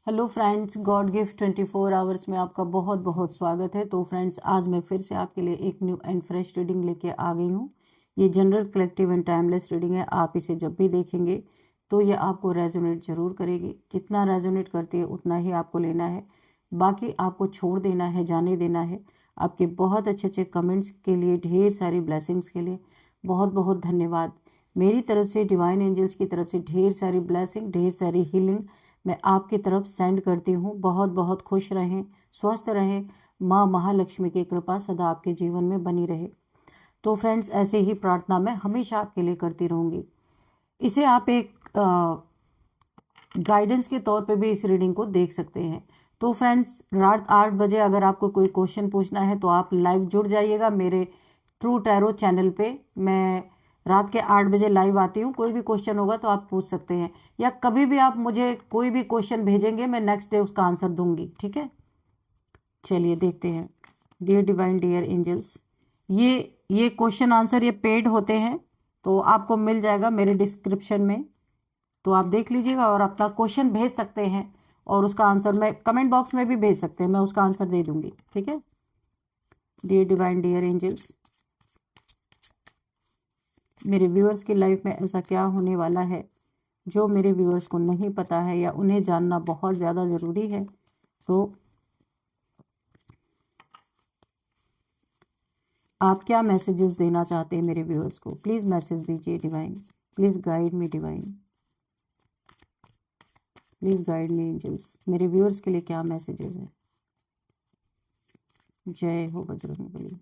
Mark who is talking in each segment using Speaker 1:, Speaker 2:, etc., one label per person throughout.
Speaker 1: Hello friends, God gift 24 hours में आपका बहुत बहुत स्वागत है। तो फ्रेंड्स, आज मैं फिर से आपके लिए एक न्यू एंड फ्रेश रीडिंग लेके आ गई हूँ। ये general, collective and timeless reading है। आप इसे जब भी देखेंगे तो ये आपको रेजोनेट जरूर करेगी। जितना रेजोनेट करती है उतना ही आपको लेना है, बाकी आपको छोड़ देना है, जाने देना है। आपके बहुत अच्छे अच्छे कमेंट्स के लिए, ढेर सारी ब्लेसिंग्स के लिए बहुत बहुत धन्यवाद। मेरी तरफ से, डिवाइन एंजल्स की तरफ से ढेर सारी ब्लेसिंग, ढेर सारी हीलिंग मैं आपकी तरफ सेंड करती हूँ। बहुत बहुत खुश रहें, स्वस्थ रहें। माँ महालक्ष्मी की कृपा सदा आपके जीवन में बनी रहे। तो फ्रेंड्स, ऐसे ही प्रार्थना मैं हमेशा आपके लिए करती रहूँगी। इसे आप एक गाइडेंस के तौर पे भी इस रीडिंग को देख सकते हैं। तो फ्रेंड्स, रात 8 बजे अगर आपको कोई क्वेश्चन पूछना है तो आप लाइव जुड़ जाइएगा मेरे ट्रू टैरो चैनल पे। मैं रात के 8 बजे लाइव आती हूँ। कोई भी क्वेश्चन होगा तो आप पूछ सकते हैं, या कभी भी आप मुझे कोई भी क्वेश्चन भेजेंगे, मैं नेक्स्ट डे उसका आंसर दूंगी। ठीक है, चलिए देखते हैं। डियर डिवाइन, डियर एंजल्स, ये क्वेश्चन आंसर ये पेड होते हैं, तो आपको मिल जाएगा मेरे डिस्क्रिप्शन में। तो आप देख लीजिएगा और अपना क्वेश्चन भेज सकते हैं, और उसका आंसर मैं कमेंट बॉक्स में भी भेज सकते हैं, मैं उसका आंसर दे दूंगी। ठीक है। डियर डिवाइन, डियर एंजल्स, मेरे व्यूअर्स की लाइफ में ऐसा क्या होने वाला है जो मेरे व्यूअर्स को नहीं पता है, या उन्हें जानना बहुत ज़्यादा ज़रूरी है। तो आप क्या मैसेजेस देना चाहते हैं मेरे व्यूअर्स को? प्लीज़ मैसेज दीजिए divine. Please guide me divine, please guide me angels. मेरे व्यूअर्स के लिए क्या मैसेजेस हैं? जय हो बजरंगबली।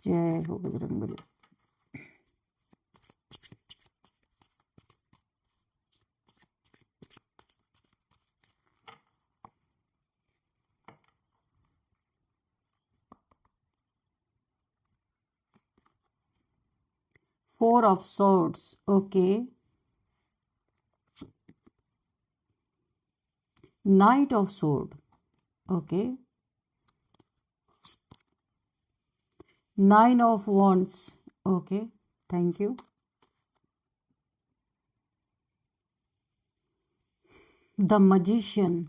Speaker 1: जय हो Bajrangbali. Four of Swords, okay. Knight of Sword, okay. Nine of Wands, okay. Thank you. The Magician,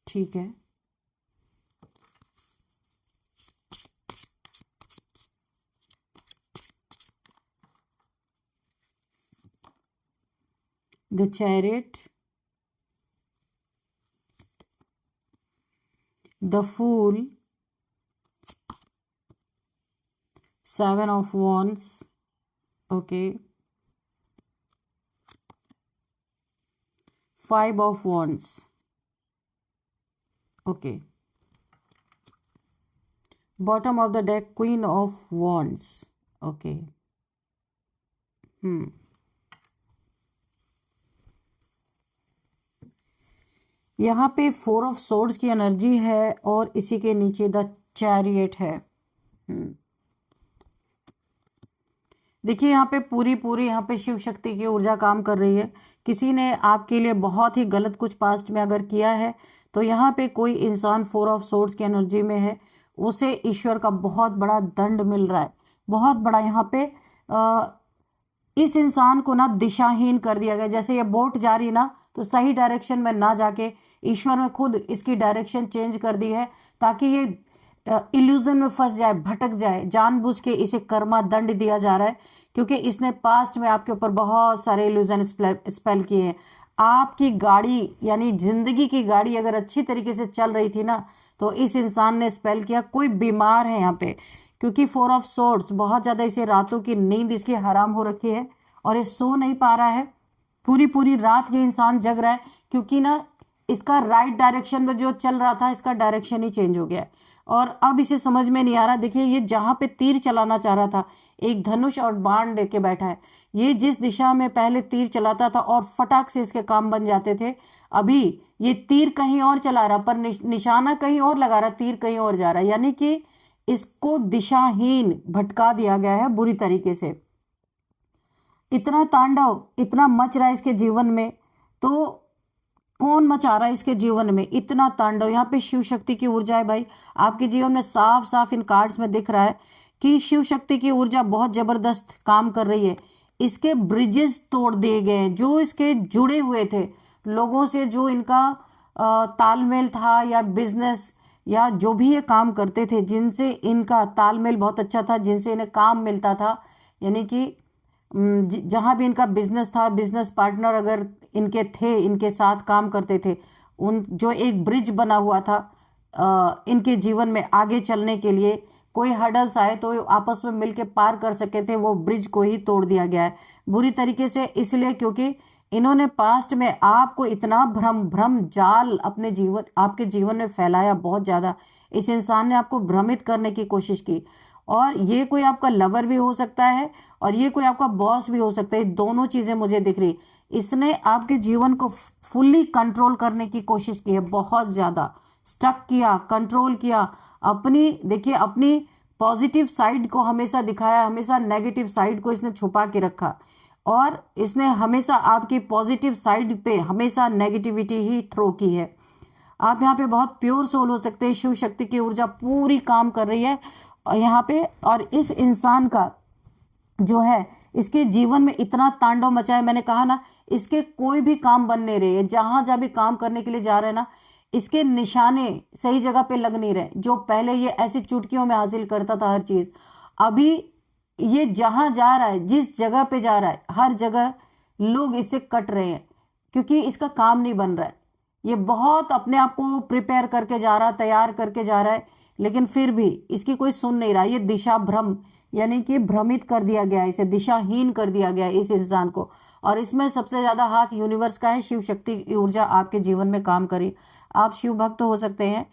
Speaker 1: ठीक है। The Chariot, the Fool, Seven of Wands, okay. Five of Wands, okay. Bottom of the deck, Queen of Wands, okay. यहाँ पे four of swords की energy है, और इसी के नीचे द चैरियट है। देखिए, यहाँ पे पूरी यहाँ पे शिव शक्ति की ऊर्जा काम कर रही है। किसी ने आपके लिए बहुत ही गलत कुछ पास्ट में अगर किया है, तो यहाँ पे कोई इंसान फोर ऑफ सोर्ड्स की एनर्जी में है, उसे ईश्वर का बहुत बड़ा दंड मिल रहा है, बहुत बड़ा। यहाँ पे इस इंसान को ना दिशाहीन कर दिया गया। जैसे ये बोट जा रही ना, तो सही डायरेक्शन में ना जाके ईश्वर ने खुद इसकी डायरेक्शन चेंज कर दी है, ताकि ये इल्यूजन में फंस जाए, भटक जाए। जानबूझ के इसे कर्मा दंड दिया जा रहा है, क्योंकि इसने पास्ट में आपके ऊपर बहुत सारे इल्यूजन स्पेल किए हैं। आपकी गाड़ी, यानी जिंदगी की गाड़ी अगर अच्छी तरीके से चल रही थी ना, तो इस इंसान ने स्पेल किया। कोई बीमार है यहाँ पे, क्योंकि फोर ऑफ सोर्ड्स बहुत ज्यादा, इसे रातों की नींद इसकी हराम हो रखी है, और ये सो नहीं पा रहा है। पूरी रात ये इंसान जग रहा है, क्योंकि ना इसका राइट डायरेक्शन में जो चल रहा था, इसका डायरेक्शन ही चेंज हो गया है, और अब इसे समझ में नहीं आ रहा। देखिए, ये जहां पे तीर चलाना चाह रहा था, एक धनुष और बाण लेके बैठा है। ये जिस दिशा में पहले तीर चलाता था और फटाक से इसके काम बन जाते थे, अभी ये तीर कहीं और चला रहा, पर निशाना कहीं और लगा रहा, तीर कहीं और जा रहा है। यानी कि इसको दिशाहीन भटका दिया गया है बुरी तरीके से। इतना तांडव, इतना मच रहा है इसके जीवन में, तो कौन मचा रहा है इसके जीवन में इतना तांडव? यहाँ पे शिव शक्ति की ऊर्जा है भाई। आपके जीवन में साफ साफ इन कार्ड्स में दिख रहा है कि शिव शक्ति की ऊर्जा बहुत जबरदस्त काम कर रही है। इसके ब्रिजेस तोड़ दिए गए, जो इसके जुड़े हुए थे लोगों से, जो इनका तालमेल था या बिजनेस या जो भी ये काम करते थे, जिनसे इनका तालमेल बहुत अच्छा था, जिनसे इन्हें काम मिलता था, यानी कि जहाँ भी इनका बिजनेस था, बिजनेस पार्टनर अगर इनके थे, इनके साथ काम करते थे, उन जो एक ब्रिज बना हुआ था इनके जीवन में आगे चलने के लिए, कोई हर्डल्स आए तो आपस में मिलके पार कर सके थे, वो ब्रिज को ही तोड़ दिया गया है बुरी तरीके से। इसलिए क्योंकि इन्होंने पास्ट में आपको इतना भ्रम जाल अपने जीवन, आपके जीवन में फैलाया बहुत ज्यादा। इस इंसान ने आपको भ्रमित करने की कोशिश की, और ये कोई आपका लवर भी हो सकता है और ये कोई आपका बॉस भी हो सकता है। दोनों चीजें मुझे दिख रही। इसने आपके जीवन को फुल्ली कंट्रोल करने की कोशिश की है, बहुत ज्यादा स्टक किया, कंट्रोल किया। अपनी देखिए, अपनी पॉजिटिव साइड को हमेशा दिखाया, हमेशा नेगेटिव साइड को इसने छुपा के रखा, और इसने हमेशा आपकी पॉजिटिव साइड पे हमेशा नेगेटिविटी ही थ्रो की है। आप यहाँ पे बहुत प्योर सोल हो सकते हैं, शिव शक्ति की ऊर्जा पूरी काम कर रही है यहाँ पे। और इस इंसान का जो है, इसके जीवन में इतना तांडव मचा है, मैंने कहा ना, इसके कोई भी काम बन नहीं रहे, जहां जहां भी काम करने के लिए जा रहे हैं ना, इसके निशाने सही जगह पे लग नहीं रहे। जो पहले ये ऐसी चुटकियों में हासिल करता था हर चीज, अभी ये जहां जा रहा है, जिस जगह पे जा रहा है, हर जगह लोग इससे कट रहे हैं, क्योंकि इसका काम नहीं बन रहा है। ये बहुत अपने आप को प्रिपेयर करके जा रहा है, तैयार करके जा रहा है, लेकिन फिर भी इसकी कोई सुन नहीं रहा। ये दिशा भ्रम, यानी कि भ्रमित कर दिया गया, इसे दिशाहीन कर दिया गया इस इंसान को। और इसमें सबसे ज्यादा हाथ यूनिवर्स का है। शिव शक्ति की ऊर्जा आपके जीवन में काम करी। आप शिव भक्त हो सकते हैं।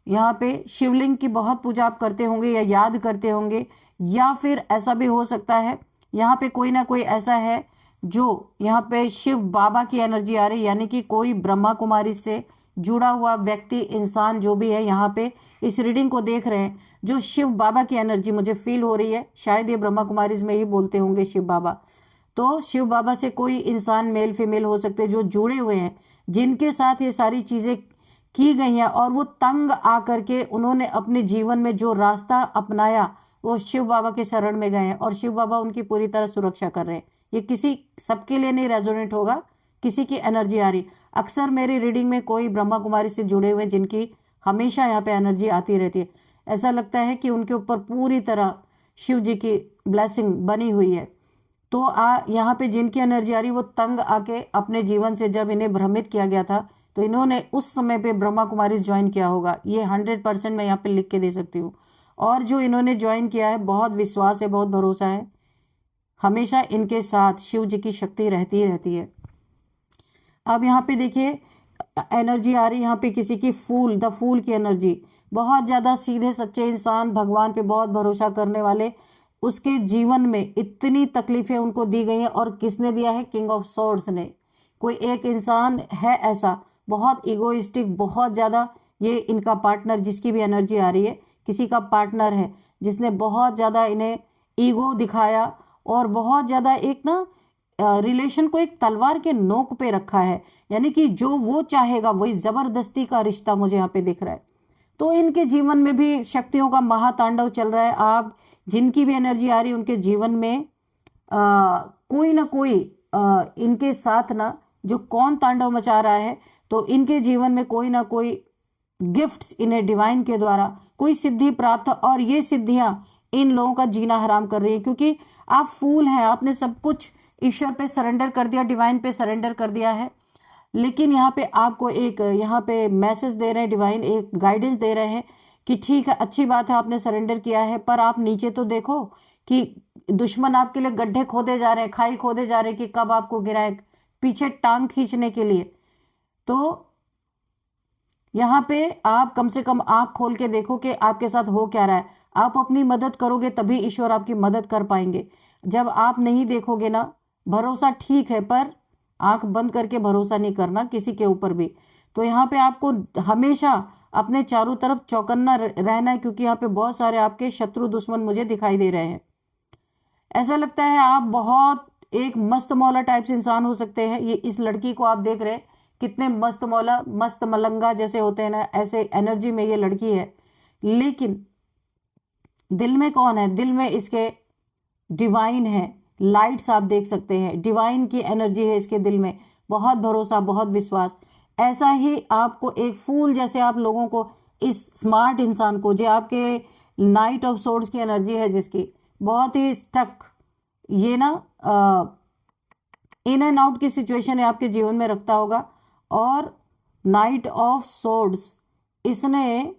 Speaker 1: यहाँ पे शिवलिंग की बहुत पूजा आप करते होंगे या याद करते होंगे, या फिर ऐसा भी हो सकता है यहाँ पे कोई ना कोई ऐसा है जो यहाँ पे शिव बाबा की एनर्जी आ रही, यानी कि कोई ब्रह्मा कुमारी से जुड़ा हुआ व्यक्ति, इंसान जो भी है यहाँ पे इस रीडिंग को देख रहे हैं, जो शिव बाबा की एनर्जी मुझे फील हो रही है। शायद ये ब्रह्मा कुमारीज में ही बोलते होंगे शिव बाबा। तो शिव बाबा से कोई इंसान मेल फीमेल हो सकते हैं जो जुड़े हुए हैं, जिनके साथ ये सारी चीजें की गई हैं, और वो तंग आकर के उन्होंने अपने जीवन में जो रास्ता अपनाया वो शिव बाबा के शरण में गए हैं, और शिव बाबा उनकी पूरी तरह सुरक्षा कर रहे हैं। ये किसी सबके लिए नहीं रेजोनेट होगा, किसी की एनर्जी आ रही। अक्सर मेरी रीडिंग में कोई ब्रह्मा कुमारी से जुड़े हुए जिनकी हमेशा यहाँ पे एनर्जी आती रहती है, ऐसा लगता है कि उनके ऊपर पूरी तरह शिव जी की ब्लेसिंग बनी हुई है। तो यहाँ पे जिनकी एनर्जी आ रही, वो तंग आके अपने जीवन से, जब इन्हें भ्रमित किया गया था, तो इन्होंने उस समय पे ब्रह्मा कुमारी ज्वाइन किया होगा। ये 100% मैं यहाँ पे लिख के दे सकती हूँ। और जो इन्होंने ज्वाइन किया है, बहुत विश्वास है, बहुत भरोसा है, हमेशा इनके साथ शिव जी की शक्ति रहती ही रहती है। अब यहाँ पे देखिए एनर्जी आ रही यहाँ पे किसी की फूल, द फूल की एनर्जी। बहुत ज्यादा सीधे सच्चे इंसान, भगवान पे बहुत भरोसा करने वाले, उसके जीवन में इतनी तकलीफें उनको दी गई हैं, और किसने दिया है? किंग ऑफ सोर्ड्स ने। कोई एक इंसान है ऐसा, बहुत इगोइस्टिक, बहुत ज्यादा, ये इनका पार्टनर, जिसकी भी एनर्जी आ रही है, किसी का पार्टनर है जिसने बहुत ज्यादा इन्हें ईगो दिखाया, और बहुत ज्यादा एक ना रिलेशन को एक तलवार के नोक पे रखा है, यानी कि जो वो चाहेगा वही, जबरदस्ती का रिश्ता मुझे यहाँ पे दिख रहा है। तो इनके जीवन में भी शक्तियों का महातांडव चल रहा है। आप जिनकी भी एनर्जी आ रही है, उनके जीवन में कोई ना कोई इनके साथ ना, जो कौन तांडव मचा रहा है, तो इनके जीवन में कोई ना कोई गिफ्ट्स इन्हें डिवाइन के द्वारा कोई सिद्धि प्राप्त, और ये सिद्धियां इन लोगों का जीना हराम कर रही है, क्योंकि आप फूल हैं, आपने सब कुछ ईश्वर पे सरेंडर कर दिया, डिवाइन पे सरेंडर कर दिया है। लेकिन यहाँ पे आपको एक यहाँ पे मैसेज दे रहे हैं डिवाइन, एक गाइडेंस दे रहे हैं कि ठीक है, अच्छी बात है, आपने सरेंडर किया है, पर आप नीचे तो देखो कि दुश्मन आपके लिए गड्ढे खोदे जा रहे हैं, खाई खोदे जा रहे हैं, कि कब आपको गिराए, पीछे टांग खींचने के लिए। तो यहाँ पे आप कम से कम आंख खोल के देखो कि आपके साथ हो क्या रहा है। आप अपनी मदद करोगे तभी ईश्वर आपकी मदद कर पाएंगे। जब आप नहीं देखोगे ना, भरोसा ठीक है, पर आंख बंद करके भरोसा नहीं करना किसी के ऊपर भी। तो यहाँ पे आपको हमेशा अपने चारों तरफ चौकन्ना रहना है, क्योंकि यहाँ पे बहुत सारे आपके शत्रु दुश्मन मुझे दिखाई दे रहे हैं। ऐसा लगता है आप बहुत एक मस्त मौला टाइप से इंसान हो सकते हैं। ये इस लड़की को आप देख रहे हैं, कितने मस्त मौला, मस्त मलंगा जैसे होते हैं ना, ऐसे एनर्जी में ये लड़की है। लेकिन दिल में कौन है? दिल में इसके डिवाइन है, लाइट्स आप देख सकते हैं, डिवाइन की एनर्जी है इसके दिल में, बहुत भरोसा, बहुत विश्वास। ऐसा ही आपको एक फूल जैसे आप लोगों को, इस स्मार्ट इंसान को, जो आपके नाइट ऑफ सोर्ड्स की एनर्जी है, जिसकी बहुत ही स्टक, ये ना इन एंड आउट की सिचुएशन है आपके जीवन में रखता होगा। और नाइट ऑफ सोर्ड्स इसने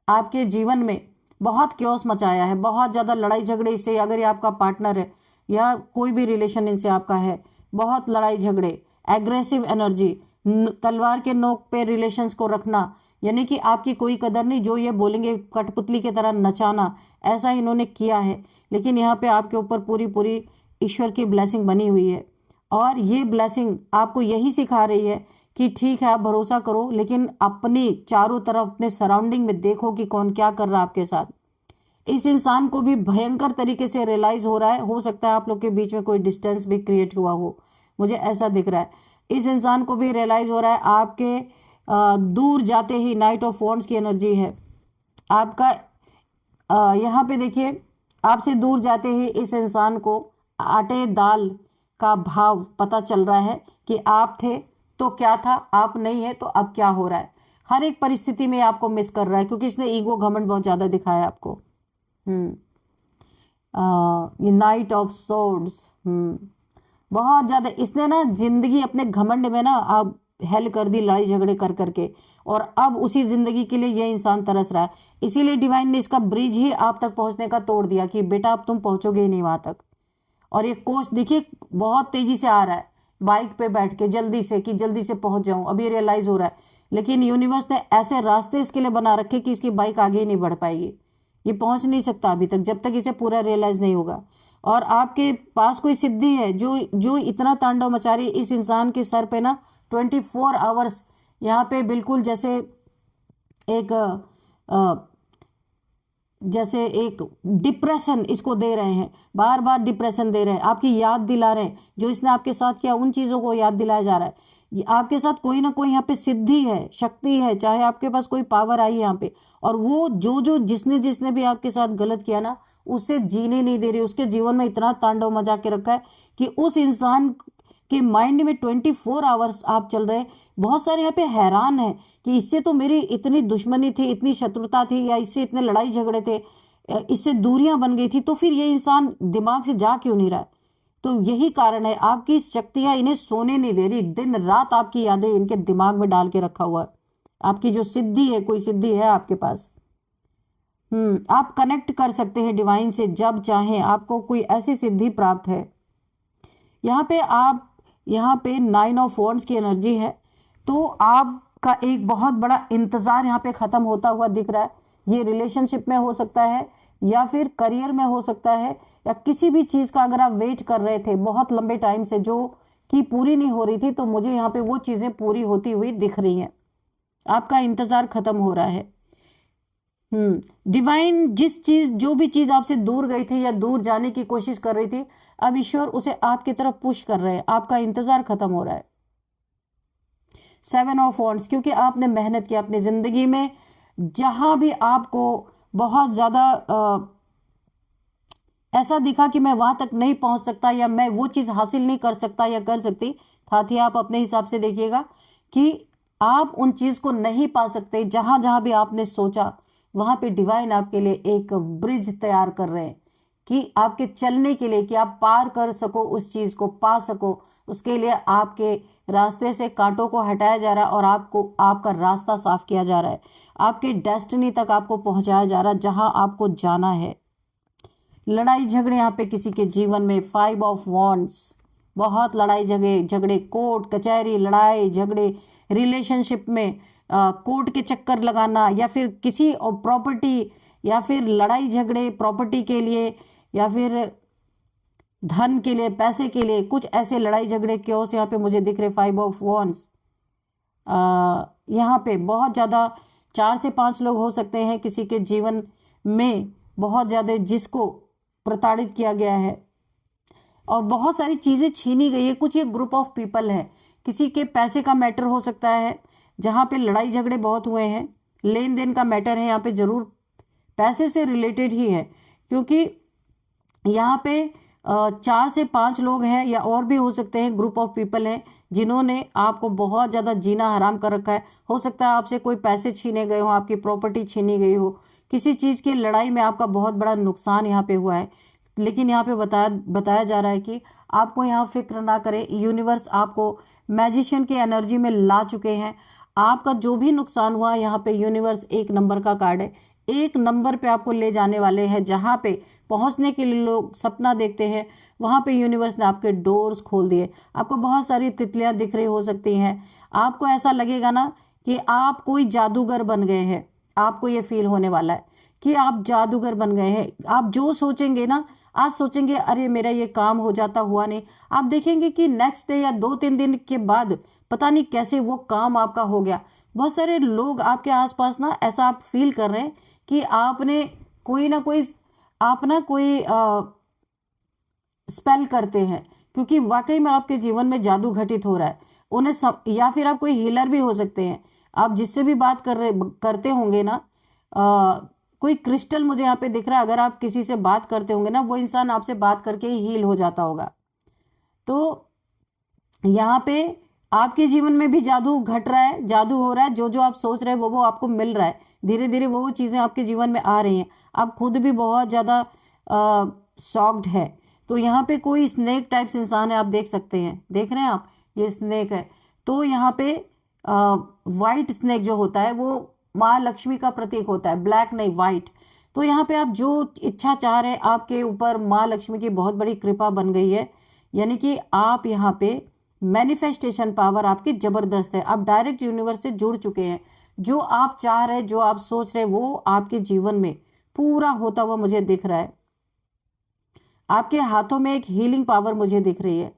Speaker 1: आपके जीवन में बहुत क्योस मचाया है, बहुत ज़्यादा लड़ाई झगड़े इससे, अगर ये आपका पार्टनर है या कोई भी रिलेशन इनसे आपका है, बहुत लड़ाई झगड़े, एग्रेसिव एनर्जी, तलवार के नोक पे रिलेशंस को रखना, यानी कि आपकी कोई कदर नहीं, जो ये बोलेंगे कठपुतली की तरह नचाना, ऐसा इन्होंने किया है। लेकिन यहाँ पे आपके ऊपर पूरी पूरी ईश्वर की ब्लेसिंग बनी हुई है, और ये ब्लेसिंग आपको यही सिखा रही है कि ठीक है आप भरोसा करो, लेकिन अपनी चारों तरफ अपने सराउंडिंग में देखो कि कौन क्या कर रहा है आपके साथ। इस इंसान को भी भयंकर तरीके से रियलाइज हो रहा है, हो सकता है आप लोग के बीच में कोई डिस्टेंस भी क्रिएट हुआ हो, मुझे ऐसा दिख रहा है। इस इंसान को भी रियलाइज हो रहा है आपके दूर जाते ही, नाइट ऑफ वॉन्ड्स की एनर्जी है आपका, यहाँ पे देखिए, आपसे दूर जाते ही इस इंसान को आटे दाल का भाव पता चल रहा है कि आप थे तो क्या था, आप नहीं है तो अब क्या हो रहा है। हर एक परिस्थिति में आपको मिस कर रहा है, क्योंकि इसने ईगो घमंड बहुत ज्यादा दिखाया आपको। ये नाइट ऑफ सोर्ड्स, बहुत ज्यादा इसने ना जिंदगी अपने घमंड में ना अब हेल कर दी, लड़ाई झगड़े कर करके, और अब उसी जिंदगी के लिए ये इंसान तरस रहा है। इसीलिए डिवाइन ने इसका ब्रिज ही आप तक पहुंचने का तोड़ दिया कि बेटा अब तुम पहुंचोगे ही नहीं वहां तक। और ये कोच देखिए बहुत तेजी से आ रहा है, बाइक पे बैठ के जल्दी से, कि जल्दी से पहुंच जाऊं, अभी रियलाइज हो रहा है। लेकिन यूनिवर्स ने ऐसे रास्ते इसके लिए बना रखे कि इसकी बाइक आगे ही नहीं बढ़ पाएगी, ये पहुंच नहीं सकता अभी तक, जब तक इसे पूरा रियलाइज नहीं होगा। और आपके पास कोई सिद्धि है जो इतना तांडव मचा रही इस इंसान के सर पे ना 24 आवर्स, यहाँ पे बिल्कुल जैसे एक डिप्रेशन इसको दे रहे हैं, बार बार डिप्रेशन दे रहे हैं, आपकी याद दिला रहे हैं, जो इसने आपके साथ किया उन चीजों को याद दिलाया जा रहा है। आपके साथ कोई ना कोई यहाँ पे सिद्धि है, शक्ति है, चाहे आपके पास कोई पावर आई यहाँ पे, और वो जो जिसने भी आपके साथ गलत किया ना, उसे जीने नहीं दे रही, उसके जीवन में इतना तांडव मचा के रखा है कि उस इंसान के माइंड में 24 आवर्स आप चल रहे। बहुत सारे यहाँ पे हैरान है कि इससे तो मेरी इतनी दुश्मनी थी, इतनी शत्रुता थी, या इससे इतने लड़ाई झगड़े थे, इससे दूरियां बन गई थी, तो फिर ये इंसान दिमाग से जा क्यों नहीं रहा है। तो यही कारण है, आपकी शक्तियां इन्हें सोने नहीं दे रही, दिन रात आपकी यादें इनके दिमाग में डाल के रखा हुआ है। आपकी जो सिद्धि है, कोई सिद्धि है आपके पास, आप कनेक्ट कर सकते हैं डिवाइन से जब चाहें, आपको कोई ऐसी सिद्धि प्राप्त है। यहाँ पे 9 ऑफ वॉन्ड्स की एनर्जी है, तो आपका एक बहुत बड़ा इंतजार यहाँ पे खत्म होता हुआ दिख रहा है। ये रिलेशनशिप में हो सकता है, या फिर करियर में हो सकता है, या किसी भी चीज का अगर आप वेट कर रहे थे बहुत लंबे टाइम से, जो कि पूरी नहीं हो रही थी, तो मुझे यहाँ पे वो चीजें पूरी होती हुई दिख रही हैं, आपका इंतजार खत्म हो रहा है। डिवाइन जो भी चीज आपसे दूर गई थी या दूर जाने की कोशिश कर रही थी, अब ईश्वर उसे आपकी तरफ पुश कर रहे हैं, आपका इंतजार खत्म हो रहा है। 7 ऑफ वॉन्ड्स, क्योंकि आपने मेहनत की अपनी जिंदगी में, जहां भी आपको बहुत ज्यादा ऐसा दिखा कि मैं वहां तक नहीं पहुंच सकता, या मैं वो चीज हासिल नहीं कर सकता या कर सकती, साथ ही आप अपने हिसाब से देखिएगा कि आप उन चीज को नहीं पा सकते। जहां जहां भी आपने सोचा, वहां पे डिवाइन आपके लिए एक ब्रिज तैयार कर रहे हैं कि आपके चलने के लिए, कि आप पार कर सको, उस चीज को पा सको, उसके लिए आपके रास्ते से कांटों को हटाया जा रहा है, और आपका रास्ता साफ किया जा रहा है, आपके डेस्टिनी तक आपको पहुंचाया जा रहा है, जहां आपको जाना है। लड़ाई झगड़े यहाँ पे किसी के जीवन में, 5 ऑफ वॉन्ड्स, बहुत लड़ाई झगड़े, कोर्ट कचहरी, लड़ाई झगड़े, रिलेशनशिप में कोर्ट के चक्कर लगाना, या फिर किसी प्रॉपर्टी, या फिर लड़ाई झगड़े प्रॉपर्टी के लिए, या फिर धन के लिए, पैसे के लिए, कुछ ऐसे लड़ाई झगड़े क्योस यहाँ पे मुझे दिख रहे। 5 ऑफ वॉन्ड्स, यहाँ पे बहुत ज्यादा 4 से 5 लोग हो सकते हैं किसी के जीवन में, बहुत ज्यादा जिसको प्रताड़ित किया गया है और बहुत सारी चीजें छीनी गई है। कुछ ये ग्रुप ऑफ पीपल है, किसी के पैसे का मैटर हो सकता है, जहां पे लड़ाई झगड़े बहुत हुए हैं, लेन देन का मैटर है, यहाँ पे जरूर पैसे से रिलेटेड ही है, क्योंकि यहाँ पे 4 से 5 लोग हैं या और भी हो सकते हैं, ग्रुप ऑफ पीपल हैं जिन्होंने आपको बहुत ज़्यादा जीना हराम कर रखा है। हो सकता है आपसे कोई पैसे छीने गए हो, आपकी प्रॉपर्टी छीनी गई हो, किसी चीज़ की लड़ाई में आपका बहुत बड़ा नुकसान यहाँ पे हुआ है। लेकिन यहाँ पे बताया जा रहा है कि आपको यहाँ फिक्र ना करें, यूनिवर्स आपको मैजिशियन की एनर्जी में ला चुके हैं। आपका जो भी नुकसान हुआ, यहाँ पे यूनिवर्स 1 नंबर का कार्ड है, 1 नंबर पे आपको ले जाने वाले हैं। जहाँ पे पहुंचने के लिए लोग सपना देखते हैं, वहां पे यूनिवर्स ने आपके डोर्स खोल दिए। आपको बहुत सारी तितलियां दिख रही हो सकती हैं, आपको ऐसा लगेगा ना कि आप कोई जादूगर बन गए हैं। आपको ये फील होने वाला है कि आप जादूगर बन गए हैं। आप जो सोचेंगे ना, आज सोचेंगे अरे मेरा ये काम हो जाता, हुआ नहीं, आप देखेंगे कि नेक्स्ट डे या 2-3 दिन के बाद पता नहीं कैसे वो काम आपका हो गया। बहुत सारे लोग आपके आसपास ना ऐसा आप फील कर रहे हैं कि आपने कोई ना कोई आप ना कोई स्पेल करते हैं, क्योंकि वाकई में आपके जीवन में जादू घटित हो रहा है। या फिर आप कोई हीलर भी हो सकते हैं। आप जिससे भी बात करते होंगे ना, कोई क्रिस्टल मुझे यहाँ पे दिख रहा है। अगर आप किसी से बात करते होंगे ना, वो इंसान आपसे बात करके ही हील हो जाता होगा। तो यहाँ पे आपके जीवन में भी जादू घट रहा है, जादू हो रहा है। जो जो आप सोच रहे हैं वो आपको मिल रहा है। धीरे धीरे वो चीज़ें आपके जीवन में आ रही हैं। आप खुद भी बहुत ज़्यादा शॉक्ड है। तो यहाँ पे कोई स्नेक टाइप्स इंसान है, आप देख सकते हैं, देख रहे हैं आप, ये स्नेक है। तो यहाँ पे वाइट स्नेक जो होता है वो माँ लक्ष्मी का प्रतीक होता है, ब्लैक नहीं, वाइट। तो यहाँ पे आप जो इच्छा चाह रहे हैं, आपके ऊपर माँ लक्ष्मी की बहुत बड़ी कृपा बन गई है। यानी कि आप यहाँ पे मैनिफेस्टेशन पावर आपकी जबरदस्त है। आप डायरेक्ट यूनिवर्स से जुड़ चुके हैं। जो आप चाह रहे हैं, जो आप सोच रहे हैं, वो आपके जीवन में पूरा होता हुआ मुझे दिख रहा है। आपके हाथों में एक हीलिंग पावर मुझे दिख रही है।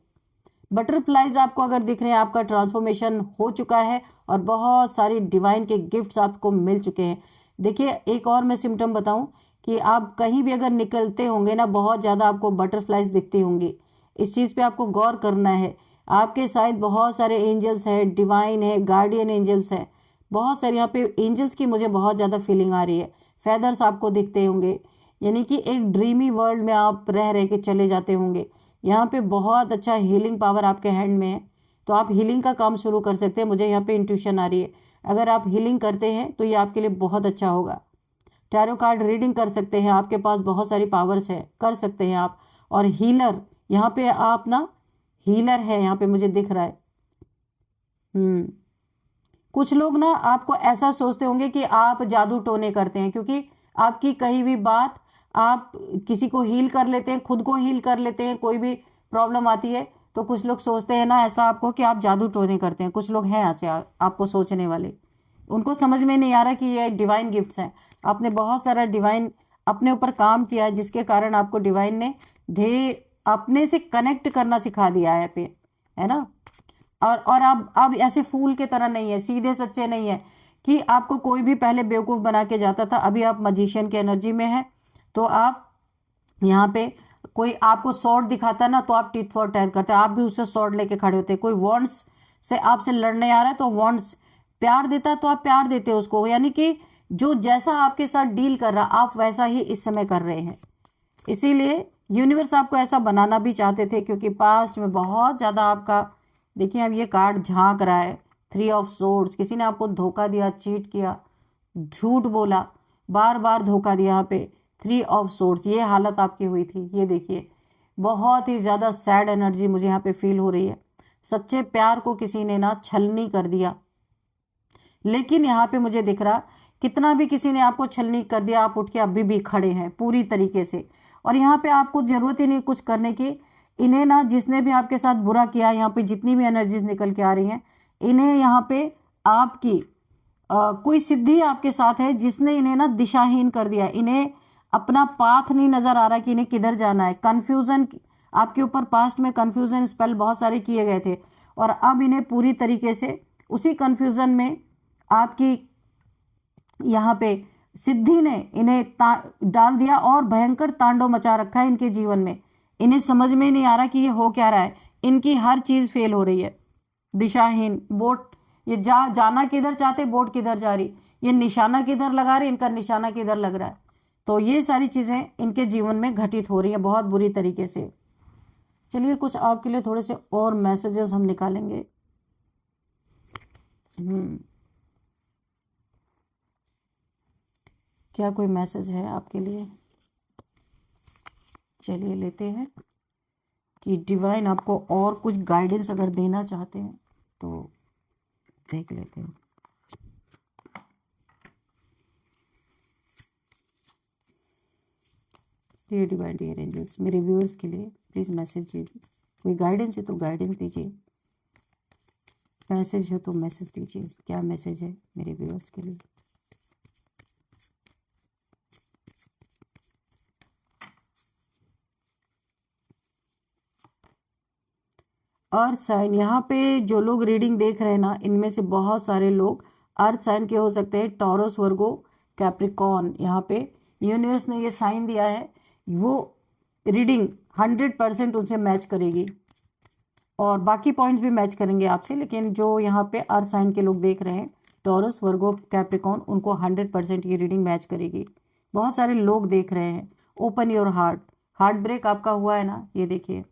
Speaker 1: बटरफ्लाइज आपको अगर दिख रहे हैं, आपका ट्रांसफॉर्मेशन हो चुका है और बहुत सारी डिवाइन के गिफ्ट्स आपको मिल चुके हैं। देखिए, एक और मैं सिम्टम बताऊं कि आप कहीं भी अगर निकलते होंगे ना, बहुत ज़्यादा आपको बटरफ्लाइज दिखती होंगी। इस चीज़ पे आपको गौर करना है। आपके साथ बहुत सारे एंजल्स हैं, डिवाइन है, गार्डियन एंजल्स हैं, बहुत सारे। यहाँ पे एंजल्स की मुझे बहुत ज़्यादा फीलिंग आ रही है। फेदर्स आपको दिखते होंगे, यानी कि एक ड्रीमी वर्ल्ड में आप रह के चले जाते होंगे। यहाँ पे बहुत अच्छा हीलिंग पावर आपके हैंड में है, तो आप हीलिंग का काम शुरू कर सकते हैं। मुझे यहाँ पे इंट्यूशन आ रही है। अगर आप हीलिंग करते हैं तो ये आपके लिए बहुत अच्छा होगा। टैरो कार्ड रीडिंग कर सकते हैं, आपके पास बहुत सारी पावर्स है, कर सकते हैं आप। और हीलर, यहाँ पे आप ना हीलर है, यहाँ पे मुझे दिख रहा है। कुछ लोग ना आपको ऐसा सोचते होंगे कि आप जादू टोने करते हैं, क्योंकि आपकी कही हुई बात आप किसी को हील कर लेते हैं, खुद को हील कर लेते हैं। कोई भी प्रॉब्लम आती है तो कुछ लोग सोचते हैं ना ऐसा आपको कि आप जादू टोने करते हैं। कुछ लोग हैं ऐसे आपको सोचने वाले, उनको समझ में नहीं आ रहा कि ये डिवाइन गिफ्ट्स हैं। आपने बहुत सारा डिवाइन अपने ऊपर काम किया है, जिसके कारण आपको डिवाइन ने ढेर अपने से कनेक्ट करना सिखा दिया है पे, है ना। और अब ऐसे फूल के तरह नहीं है, सीधे सच्चे नहीं है कि आपको कोई भी पहले बेवकूफ़ बना के जाता था। अभी आप मजिशियन की एनर्जी में है। तो आप यहाँ पे कोई आपको स्वॉर्ड दिखाता है ना, तो आप टिट फॉर टैट करते हैं, आप भी उससे स्वॉर्ड लेके खड़े होते हैं। कोई वॉन्ड्स से आपसे लड़ने आ रहा है तो वॉन्ड्स, प्यार देता है तो आप प्यार देते हो उसको। यानी कि जो जैसा आपके साथ डील कर रहा, आप वैसा ही इस समय कर रहे हैं। इसीलिए यूनिवर्स आपको ऐसा बनाना भी चाहते थे, क्योंकि पास्ट में बहुत ज़्यादा आपका, देखिए अब ये कार्ड झांक रहा है, 3 ऑफ सोर्ड्स। किसी ने आपको धोखा दिया, चीट किया, झूठ बोला, बार बार धोखा दिया। यहाँ पे 3 ऑफ सोर्ड्स, ये हालत आपकी हुई थी। ये देखिए, बहुत ही ज़्यादा सैड एनर्जी मुझे यहाँ पे फील हो रही है। सच्चे प्यार को किसी ने ना छलनी कर दिया। लेकिन यहाँ पे मुझे दिख रहा, कितना भी किसी ने आपको छलनी कर दिया, आप उठ के अभी भी खड़े हैं पूरी तरीके से। और यहाँ पे आपको जरूरत ही नहीं कुछ करने की। इन्हें ना, जिसने भी आपके साथ बुरा किया, यहाँ पे जितनी भी एनर्जीज निकल के आ रही हैं, इन्हें यहाँ पे आपकी कोई सिद्धि आपके साथ है जिसने इन्हें ना दिशाहीन कर दिया। इन्हें अपना पाथ नहीं नजर आ रहा कि इन्हें किधर जाना है। कंफ्यूजन आपके ऊपर, पास्ट में कंफ्यूजन स्पेल बहुत सारे किए गए थे, और अब इन्हें पूरी तरीके से उसी कंफ्यूजन में आपकी यहाँ पे सिद्धि ने इन्हें डाल दिया और भयंकर तांडव मचा रखा है इनके जीवन में। इन्हें समझ में नहीं आ रहा कि ये हो क्या रहा है। इनकी हर चीज फेल हो रही है, दिशाहीन। बोट ये जाना किधर चाहते, बोट किधर जा रही, ये निशाना किधर लगा रहे, इनका निशाना किधर लग रहा है। तो ये सारी चीजें इनके जीवन में घटित हो रही है बहुत बुरी तरीके से। चलिए कुछ आपके लिए थोड़े से और मैसेजेस हम निकालेंगे। क्या कोई मैसेज है आपके लिए? चलिए लेते हैं कि डिवाइन आपको और कुछ गाइडेंस अगर देना चाहते हैं तो देख लेते हैं। डियर डिवाइन, डियर एंजल्स, मेरे व्यूअर्स के लिए प्लीज़ मैसेज दीजिए। कोई गाइडेंस है तो गाइडेंस दीजिए, मैसेज हो तो मैसेज दीजिए। क्या मैसेज है मेरे व्यूअर्स के लिए? अर्थ साइन, यहाँ पे जो लोग रीडिंग देख रहे हैं ना, इनमें से बहुत सारे लोग अर्थ साइन के हो सकते हैं। टॉरस, वर्गो, कैप्रिकॉर्न, यहाँ पे यूनिवर्स ने ये साइन दिया है, वो रीडिंग 100% उनसे मैच करेगी और बाकी पॉइंट्स भी मैच करेंगे आपसे। लेकिन जो यहाँ पे अर्थ साइन के लोग देख रहे हैं, टॉरस, वर्गो, कैप्रिकॉर्न, उनको 100% ये रीडिंग मैच करेगी। बहुत सारे लोग देख रहे हैं। Open your heart, heart break आपका हुआ है ना, ये देखिए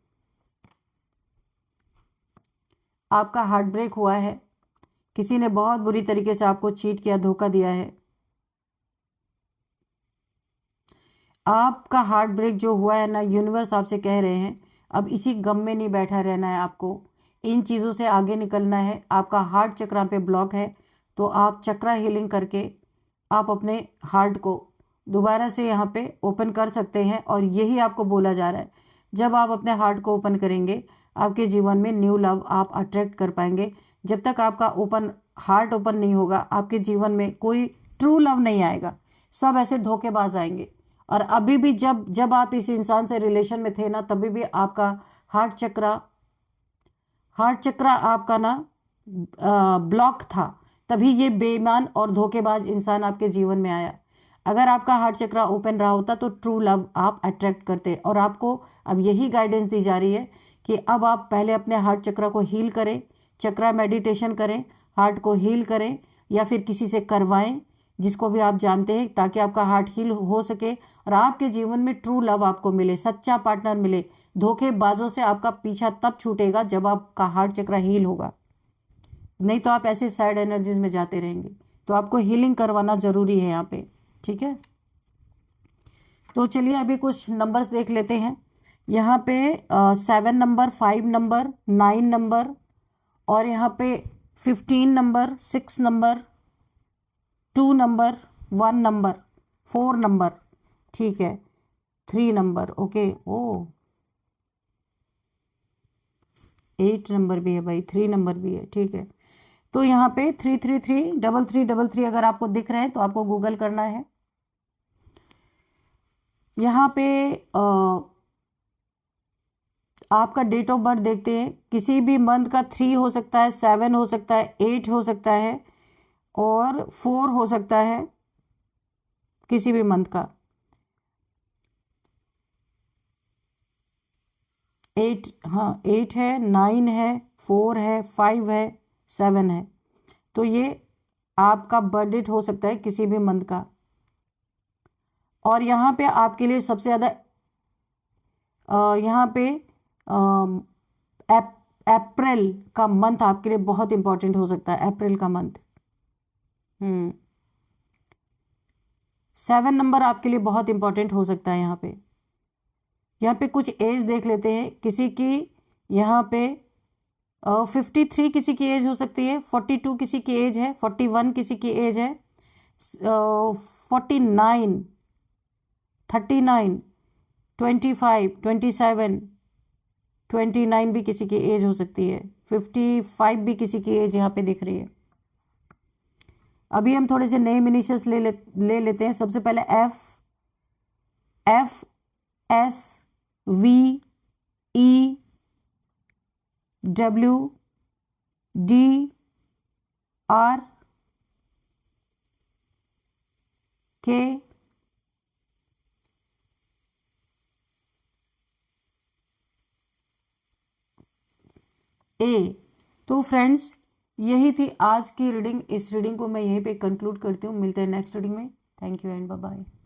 Speaker 1: आपका हार्ट ब्रेक हुआ है। किसी ने बहुत बुरी तरीके से आपको चीट किया, धोखा दिया है। आपका हार्ट ब्रेक जो हुआ है ना, यूनिवर्स आपसे कह रहे हैं अब इसी गम में नहीं बैठा रहना है, आपको इन चीज़ों से आगे निकलना है। आपका हार्ट चक्रा पे ब्लॉक है, तो आप चक्रा हीलिंग करके आप अपने हार्ट को दोबारा से यहाँ पे ओपन कर सकते हैं। और यही आपको बोला जा रहा है, जब आप अपने हार्ट को ओपन करेंगे आपके जीवन में न्यू लव आप अट्रैक्ट कर पाएंगे। जब तक आपका हार्ट ओपन नहीं होगा, आपके जीवन में कोई ट्रू लव नहीं आएगा, सब ऐसे धोखेबाज आएंगे। और अभी भी जब जब आप इस इंसान से रिलेशन में थे ना, तभी भी आपका हार्ट चक्रा आपका ना ब्लॉक था, तभी ये बेईमान और धोखेबाज इंसान आपके जीवन में आया। अगर आपका हार्ट चक्रा ओपन रहा होता तो ट्रू लव आप अट्रैक्ट करते। और आपको अब यही गाइडेंस दी जा रही है कि अब आप पहले अपने हार्ट चक्रा को हील करें, चक्रा मेडिटेशन करें, हार्ट को हील करें या फिर किसी से करवाएं जिसको भी आप जानते हैं, ताकि आपका हार्ट हील हो सके और आपके जीवन में ट्रू लव आपको मिले, सच्चा पार्टनर मिले। धोखेबाजों से आपका पीछा तब छूटेगा जब आपका हार्ट चक्रा हील होगा, नहीं तो आप ऐसे सैड एनर्जीज में जाते रहेंगे। तो आपको हीलिंग करवाना जरूरी है यहाँ पे, ठीक है। तो चलिए अभी कुछ नंबर्स देख लेते हैं। यहाँ पे 7 नंबर, 5 नंबर, 9 नंबर और यहाँ पे 15 number, 6 number, 2 number, 1 number, 4 number, ठीक है, 3 नंबर, ओके, ओ 8 नंबर भी है भाई, 3 नंबर भी है, ठीक है। तो यहाँ पे 3333333 अगर आपको दिख रहे हैं तो आपको गूगल करना है। यहाँ पे आपका डेट ऑफ बर्थ देखते हैं। किसी भी मंथ का 3 हो सकता है, 7 हो सकता है, 8 हो सकता है और 4 हो सकता है, किसी भी मंथ का 8, हाँ 8 है, 9 है, 4 है, 5 है, 7 है। तो ये आपका बर्थ डेट हो सकता है किसी भी मंथ का। और यहाँ पे आपके लिए सबसे ज़्यादा यहाँ पे अप्रैल का मंथ आपके लिए बहुत इंपॉर्टेंट हो सकता है, अप्रैल का मंथ। 7 नंबर आपके लिए बहुत इंपॉर्टेंट हो सकता है। यहाँ पे कुछ एज देख लेते हैं किसी की। यहाँ पे 53 किसी की एज हो सकती है, 42 किसी की एज है, 41 किसी की एज है, 49, 39, 25, 27, 29 भी किसी की एज हो सकती है, 55 भी किसी की एज यहाँ पे दिख रही है। अभी हम थोड़े से नेम इनिशियल्स ले लेते हैं। सबसे पहले F S V E W D R K A। तो फ्रेंड्स यही थी आज की रीडिंग। इस रीडिंग को मैं यहीं पे कंक्लूड करती हूँ। मिलते हैं नेक्स्ट रीडिंग में। Thank you and bye bye.